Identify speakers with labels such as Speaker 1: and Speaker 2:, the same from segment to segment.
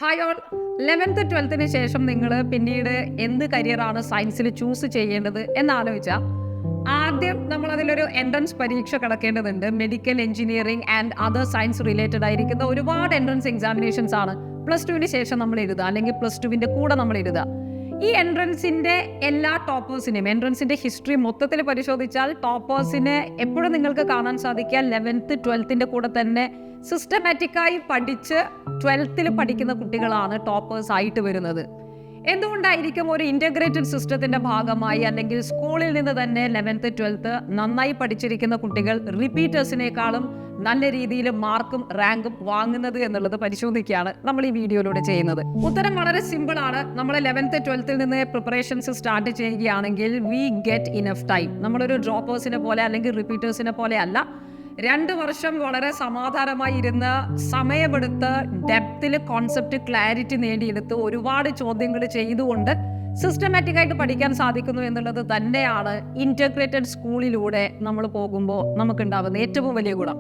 Speaker 1: Hi all 11th 12th ശേഷം നിങ്ങൾ പിന്നീട് എന്ത് കരിയറാണ് സയൻസിൽ ചൂസ് ചെയ്യേണ്ടത് എന്നാലോചിച്ചാൽ ആദ്യം നമ്മൾ അതിലൊരു എൻട്രൻസ് പരീക്ഷ കിടക്കേണ്ടതുണ്ട്. Medical engineering and other science related ആയിരിക്കുന്ന ഒരുപാട് എൻട്രൻസ് എക്സാമിനേഷൻസ് ആണ് +2 ശേഷം നമ്മൾ എഴുതുക, അല്ലെങ്കിൽ +2 കൂടെ നമ്മൾ എഴുതുക. ഈ എൻട്രൻസിന്റെ എല്ലാ ടോപ്പേഴ്സിനെയും എൻട്രൻസിന്റെ ഹിസ്റ്ററി മൊത്തത്തിൽ പരിശോധിച്ചാൽ ടോപ്പേഴ്സിനെ എപ്പോഴും നിങ്ങൾക്ക് കാണാൻ സാധിക്കുക 11th 12th കൂടെ തന്നെ സിസ്റ്റമാറ്റിക്കായി പഠിച്ച് 12th പഠിക്കുന്ന കുട്ടികളാണ് ടോപ്പേഴ്സ് ആയിട്ട് വരുന്നത്. എന്തുകൊണ്ടായിരിക്കും? ഒരു ഇന്റഗ്രേറ്റഡ് സിസ്റ്റത്തിന്റെ ഭാഗമായി അല്ലെങ്കിൽ സ്കൂളിൽ നിന്ന് തന്നെ 11th 12th നന്നായി പഠിച്ചിരിക്കുന്ന കുട്ടികൾ റിപ്പീറ്റേഴ്സിനേക്കാളും നല്ല രീതിയിൽ മാർക്കും റാങ്കും വാങ്ങുന്നത് എന്നുള്ളത് പരിശോധിക്കുകയാണ് നമ്മൾ ഈ വീഡിയോയിലൂടെ ചെയ്യുന്നത്. ഉത്തരം വളരെ സിമ്പിൾ ആണ്. നമ്മൾ 11th 12th നിന്ന് പ്രിപ്പറേഷൻസ് സ്റ്റാർട്ട് ചെയ്യുകയാണെങ്കിൽ വി ഗെറ്റ് ഇനഫ് ടൈം. നമ്മളൊരു ഡ്രോപ്പേഴ്സിനെ പോലെ അല്ലെങ്കിൽ റിപ്പീറ്റേഴ്സിനെ പോലെ അല്ല. 2 വർഷം വളരെ സമാധാനമായി ഇരുന്ന് സമയമെടുത്ത് ഡെപ്തിൽ കോൺസെപ്റ്റ് ക്ലാരിറ്റി നേടിയെടുത്ത് ഒരുപാട് ചോദ്യങ്ങൾ ചെയ്തുകൊണ്ട് സിസ്റ്റമാറ്റിക് ആയിട്ട് പഠിക്കാൻ സാധിക്കുന്നു എന്നുള്ളത് തന്നെയാണ് ഇന്റഗ്രേറ്റഡ് സ്കൂളിലൂടെ നമ്മൾ പോകുമ്പോൾ നമുക്കുണ്ടാകുന്ന ഏറ്റവും വലിയ ഗുണം.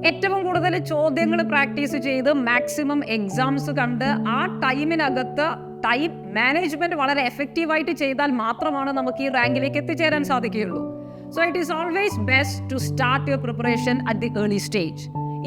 Speaker 1: ഏറ്റവും കൂടുതൽ ചോദ്യങ്ങൾ പ്രാക്ടീസ് ചെയ്ത് മാക്സിമം എക്സാംസ് കണ്ട് ആ ടൈമിനകത്ത് ടൈം മാനേജ്മെന്റ് വളരെ എഫക്റ്റീവായിട്ട് ചെയ്താൽ മാത്രമാണ് നമുക്ക് ഈ റാങ്കിലേക്ക് എത്തിച്ചേരാൻ സാധിക്കുകയുള്ളൂ. So it is always best to start your preparation at the early stage.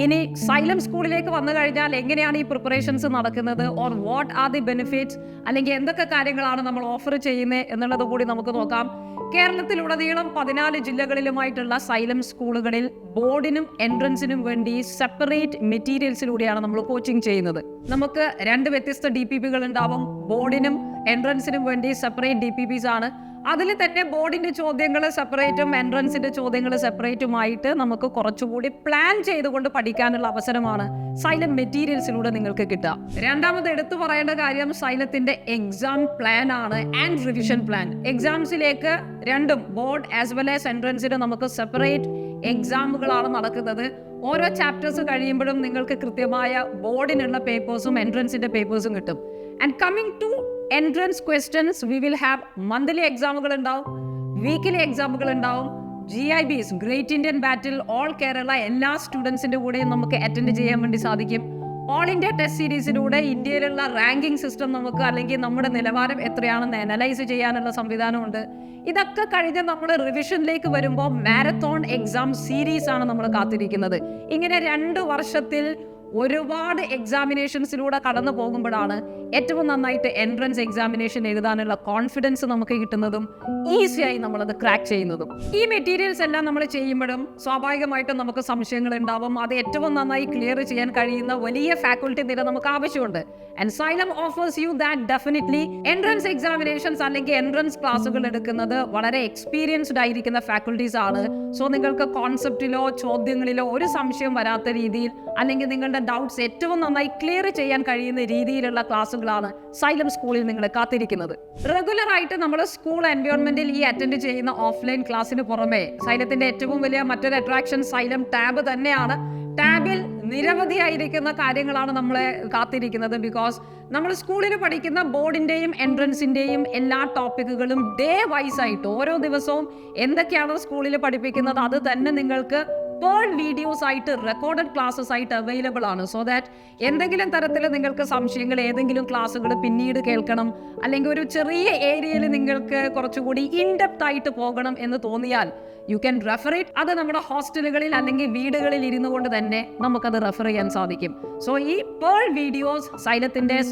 Speaker 1: ഇനി സൈലം സ്കൂളിലേക്ക് വന്നു കഴിഞ്ഞാൽ എങ്ങനെയാണ് ഈ പ്രിപ്പറേഷൻസ് നടക്കുന്നത്, or what are the benefits, അല്ലെങ്കിൽ എന്തൊക്കെ കാര്യങ്ങളാണ് നമ്മൾ ഓഫർ ചെയ്യുന്നത് എന്നുള്ളത് കൂടി നമുക്ക് നോക്കാം. കേരളത്തിലുടനീളം 14 ജില്ലകളിലുമായിട്ടുള്ള സൈലം സ്കൂളുകളിൽ ബോർഡിനും എൻട്രൻസിനും വേണ്ടി സെപ്പറേറ്റ് മെറ്റീരിയൽസിലൂടെയാണ് നമ്മൾ കോച്ചിങ് ചെയ്യുന്നത്. നമുക്ക് 2 വ്യത്യസ്ത DPPകൾ ഉണ്ടാവും. ബോർഡിനും എൻട്രൻസിനും വേണ്ടി സെപ്പറേറ്റ് DPPs ആണ്. അതിൽ തന്നെ ബോർഡിന്റെ ചോദ്യങ്ങൾ സെപ്പറേറ്റും എൻട്രൻസിന്റെ ചോദ്യങ്ങൾ സെപ്പറേറ്റുമായിട്ട് നമുക്ക് കുറച്ചുകൂടി പ്ലാൻ ചെയ്തുകൊണ്ട് പഠിക്കാനുള്ള അവസരമാണ് സൈലം മെറ്റീരിയൽസിലൂടെ നിങ്ങൾക്ക് കിട്ടുക. രണ്ടാമത് എടുത്തു പറയേണ്ട കാര്യം സൈലത്തിന്റെ എക്സാം പ്ലാൻ ആണ് ആൻഡ് റിവിഷൻ പ്ലാൻ. എക്സാംസിലേക്ക് രണ്ടും ബോർഡ് ആസ് വെൽ ആസ് എൻട്രൻസിന് നമുക്ക് സെപ്പറേറ്റ് എക്സാമുകളാണ് നടക്കുന്നത്. ഓരോ ചാപ്റ്റേഴ്സ് കഴിയുമ്പോഴും നിങ്ങൾക്ക് കൃത്യമായ ബോർഡിനുള്ള പേപ്പേഴ്സും എൻട്രൻസിന്റെ പേപ്പേഴ്സും കിട്ടും. And coming to entrance questions, we will have monthly എക്സാമുകൾ ഉണ്ടാവും, വീക്കിലി എക്സാമുകൾ ഉണ്ടാവും. GIBs great Indian battle all Kerala എല്ലാ സ്റ്റുഡൻസിന്റെ കൂടെയും നമുക്ക് അറ്റൻഡ് ചെയ്യാൻ വേണ്ടി സാധിക്കും. ഓൾ ഇന്ത്യ ടെസ്റ്റ് സീരീസിലൂടെ ഇന്ത്യയിലുള്ള റാങ്കിംഗ് സിസ്റ്റം നമുക്ക്, അല്ലെങ്കിൽ നമ്മുടെ നിലവാരം എത്രയാണെന്ന് അനലൈസ് ചെയ്യാനുള്ള സംവിധാനമുണ്ട്. ഇതൊക്കെ കഴിഞ്ഞ് നമ്മൾ റിവിഷനിലേക്ക് വരുമ്പോൾ മാരത്തോൺ എക്സാം സീരീസ് ആണ് നമ്മൾ കാത്തിരിക്കുന്നത്. ഇങ്ങനെ 2 വർഷത്തിൽ ഒരുപാട് എക്സാമിനേഷൻസിലൂടെ കടന്നു പോകുമ്പോഴാണ് ഏറ്റവും നന്നായിട്ട് എൻട്രൻസ് എക്സാമിനേഷൻ എഴുതാനുള്ള കോൺഫിഡൻസ് നമുക്ക് കിട്ടുന്നതും ഈസിയായി നമ്മളത് ക്രാക്ക് ചെയ്യുന്നതും. ഈ മെറ്റീരിയൽസ് എല്ലാം നമ്മൾ ചെയ്യുമ്പോഴും സ്വാഭാവികമായിട്ടും നമുക്ക് സംശയങ്ങൾ ഉണ്ടാവും. അത് ഏറ്റവും നന്നായി ക്ലിയർ ചെയ്യാൻ കഴിയുന്ന വലിയ ഫാക്കൽറ്റി നിര നമുക്ക് ആവശ്യമുണ്ട്. And xylem offers you that definitely. Entrance examinations അല്ലെങ്കിൽ എൻട്രൻസ് ക്ലാസ്സുകൾ എടുക്കുന്നത് വളരെ എക്സ്പീരിയൻസ്ഡ് ആയിരിക്കുന്ന ഫാക്കൽറ്റീസ് ആണ്. സോ നിങ്ങൾക്ക് കോൺസെപ്റ്റിലോ ചോദ്യങ്ങളിലോ ഒരു സംശയം വരാത്ത രീതിയിൽ, അല്ലെങ്കിൽ നിങ്ങളുടെ ഡൗട്ട്സ് ഏറ്റവും നന്നായി ക്ലിയർ ചെയ്യാൻ കഴിയുന്ന രീതിയിലുള്ള ക്ലാസ്സുകളാണ് സൈലം സ്കൂളിൽ നിങ്ങളെ കാത്തിരിക്കുന്നത്. റെഗുലർ ആയിട്ട് നമ്മൾ സ്കൂൾ എൻവയോൺമെന്റിൽ ഈ അറ്റൻഡ് ചെയ്യുന്ന ഓഫ്ലൈൻ ക്ലാസ്സിന് പുറമെ സൈലത്തിന്റെ ഏറ്റവും വലിയ മറ്റൊരു അട്രാക്ഷൻ സൈലം ടാബ് തന്നെയാണ്. ടാബിൽ നിരവധിയായിരിക്കുന്ന കാര്യങ്ങളാണ് നമ്മളെ കാത്തിരിക്കുന്നത്. ബിക്കോസ് നമ്മൾ സ്കൂളിൽ പഠിക്കുന്ന ബോർഡിന്റെയും എൻട്രൻസിന്റെയും എല്ലാ ടോപ്പിക്കുകളും ഡേ വൈസ് ആയിട്ട് ഓരോ ദിവസവും എന്തൊക്കെയാണോ സ്കൂളിൽ പഠിപ്പിക്കുന്നത് അത് തന്നെ നിങ്ങൾക്ക് വീഡിയോസ് ആയിട്ട് റെക്കോർഡഡ് ക്ലാസ്സസ് ആയിട്ട് അവൈലബിൾ ആണ്. സോ ദാറ്റ് എന്തെങ്കിലും തരത്തിൽ നിങ്ങൾക്ക് സംശയങ്ങൾ, ഏതെങ്കിലും ക്ലാസ്സുകൾ പിന്നീട് കേൾക്കണം, അല്ലെങ്കിൽ ഒരു ചെറിയ ഏരിയയിൽ നിങ്ങൾക്ക് കുറച്ചുകൂടി ഇൻഡെപ്ത് ആയിട്ട് പോകണം എന്ന് തോന്നിയാൽ യു ക്യാൻ റെഫർ ഇറ്റ്. അത് നമ്മുടെ ഹോസ്റ്റലുകളിൽ അല്ലെങ്കിൽ വീടുകളിൽ ഇരുന്നു കൊണ്ട് തന്നെ നമുക്കത് റെഫർ ചെയ്യാൻ സാധിക്കും. സോ ഈ വീഡിയോസ്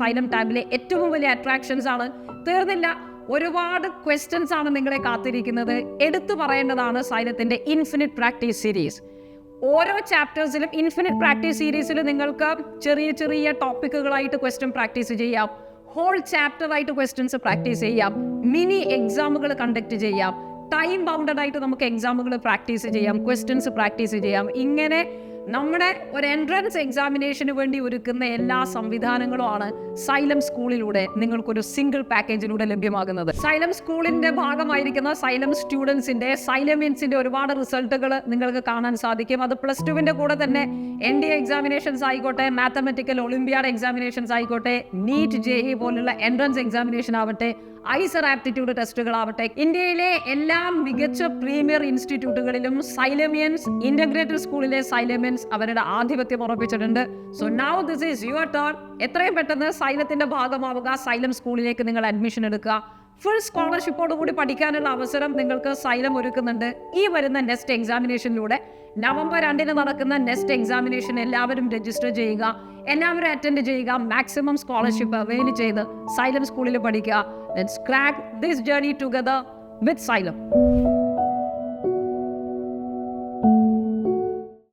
Speaker 1: സൈലം ടാബിലെ ഏറ്റവും വലിയ അട്രാക്ഷൻസ് ആണ്. തീർന്നില്ല, ഒരുപാട് ക്വസ്റ്റ്യൻസ് ആണ് നിങ്ങളെ കാത്തിരിക്കുന്നത്. എടുത്തു പറയേണ്ടതാണ് സൈലത്തിന്റെ ഇൻഫിനിറ്റ് പ്രാക്ടീസ് സീരീസ്. ഓരോ ചാപ്റ്റേഴ്സിലും ഇൻഫിനിറ്റ് പ്രാക്ടീസ് സീരീസിൽ നിങ്ങൾക്ക് ചെറിയ ചെറിയ ടോപ്പിക്കുകളായിട്ട് ക്വസ്റ്റ്യൻ പ്രാക്ടീസ് ചെയ്യാം, ഹോൾ ചാപ്റ്റർ ആയിട്ട് ക്വസ്റ്റ്യൻസ് പ്രാക്ടീസ് ചെയ്യാം, മിനി എക്സാമുകൾ കണ്ടക്ട് ചെയ്യാം, ടൈം ബൗണ്ടഡ് ആയിട്ട് നമുക്ക് എക്സാമുകൾ പ്രാക്ടീസ് ചെയ്യാം, ക്വസ്റ്റ്യൻസ് പ്രാക്ടീസ് ചെയ്യാം. ഇങ്ങനെ നമ്മുടെ ഒരു എൻട്രൻസ് എക്സാമിനേഷന് വേണ്ടി ഒരുക്കുന്ന എല്ലാ സംവിധാനങ്ങളുമാണ് സൈലം സ്കൂളിലൂടെ നിങ്ങൾക്കൊരു സിംഗിൾ പാക്കേജിലൂടെ ലഭ്യമാകുന്നത്. സൈലം സ്കൂളിന്റെ ഭാഗമായിരിക്കുന്ന സൈലം സ്റ്റുഡൻസിന്റെ സൈലമിൻസിന്റെ ഒരുപാട് റിസൾട്ടുകൾ നിങ്ങൾക്ക് കാണാൻ സാധിക്കും. അത് +2 കൂടെ തന്നെ NDA എക്സാമിനേഷൻസ് ആയിക്കോട്ടെ, മാത്തമെറ്റിക്കൽ ഒളിമ്പിയാഡ് എക്സാമിനേഷൻസ് ആയിക്കോട്ടെ, NEET JEE പോലുള്ള എൻട്രൻസ് എക്സാമിനേഷൻ ആവട്ടെ, ഐസർ ആപ്റ്റിറ്റ്യൂഡ് ടെസ്റ്റുകളാവട്ടെ, ഇന്ത്യയിലെ എല്ലാ മികച്ച പ്രീമിയർ ഇൻസ്റ്റിറ്റ്യൂട്ടുകളിലും സൈലമിയൻസ്, ഇന്റഗ്രേറ്റഡ് സ്കൂളിലെ സൈലമിയൻസ് അവരുടെ ആധിപത്യം ഉറപ്പിച്ചിട്ടുണ്ട്. So now this is your turn. എത്രയും പെട്ടെന്ന് സൈലത്തിന്റെ ഭാഗമാവുക. സൈലം സ്കൂളിലേക്ക് നിങ്ങൾ അഡ്മിഷൻ എടുക്കുക. ഫുൾ സ്കോളർഷിപ്പോട് കൂടി പഠിക്കാനുള്ള അവസരം നിങ്ങൾക്ക് സൈലം ഒരുക്കുന്നുണ്ട്. ഈ വരുന്ന നെക്സ്റ്റ് എക്സാമിനേഷനിലൂടെ നവംബർ 2 നടക്കുന്ന നെക്സ്റ്റ് എക്സാമിനേഷൻ എല്ലാവരും രജിസ്റ്റർ ചെയ്യുക, എല്ലാവരും അറ്റൻഡ് ചെയ്യുക, മാക്സിമം സ്കോളർഷിപ്പ് അവൈൽ ചെയ്ത് സൈലം സ്കൂളിൽ പഠിക്കുക. Let's crack this journey together with xylem.